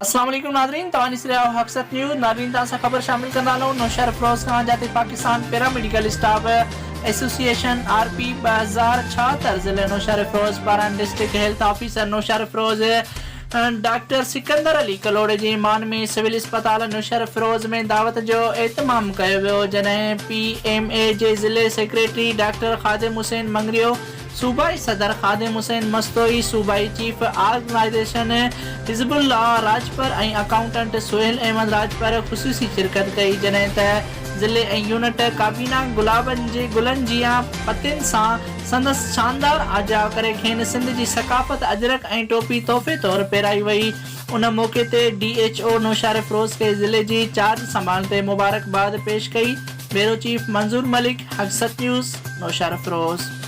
अस्सलाम वालेकुम नाज़रीन, तवानी से हक़सत न्यूज़ नाज़रीन तासा खबर शामिल करना लो। नौशहर फ़रोज़ खां जाते Pakistan paramedical staff association RP 2076 ज़िले नौशहर फ़रोज़ पारां district health officer Naushahro Feroze doctor Sikandar Ali Kalhoro जी ईमान में सिविल अस्पताल नौशहर फ़रोज़ में दावत जो एहतमाम कयो वियो, जॾहिं PMA जे ज़िले सेक्रेटरी डॉक्टर ख़ादिम हुसैन मंगरियो, सूबाई सदर ख़ादिम हुसैन मस्तोई, सूबाई चीफ ऑर्गेनाइजेशन हिज़्बुल्लाह राजपर ऐं अकाउंटेंट सुहेल अहमद राजपर ख़ुसूसी शिरकत कई, जॾहिं त ज़िले ऐं यूनिट काबीना गुलाबनि जे गुलनि जिया पतियुनि सां संदसि शानदार आजा करे खेनि सिंध जी सकाफ़त अजरक ऐं टोपी तोहफ़े तौरु पहिराई वई। उन मौक़े ते DHO नौशहर फ़रोज़ खे ज़िले जी चार्ज संभालते मुबारकबाद पेश कई। ब्यूरो चीफ मंज़ूर मलिक, हक़सत न्यूज़, नौशहर फ़रोज़।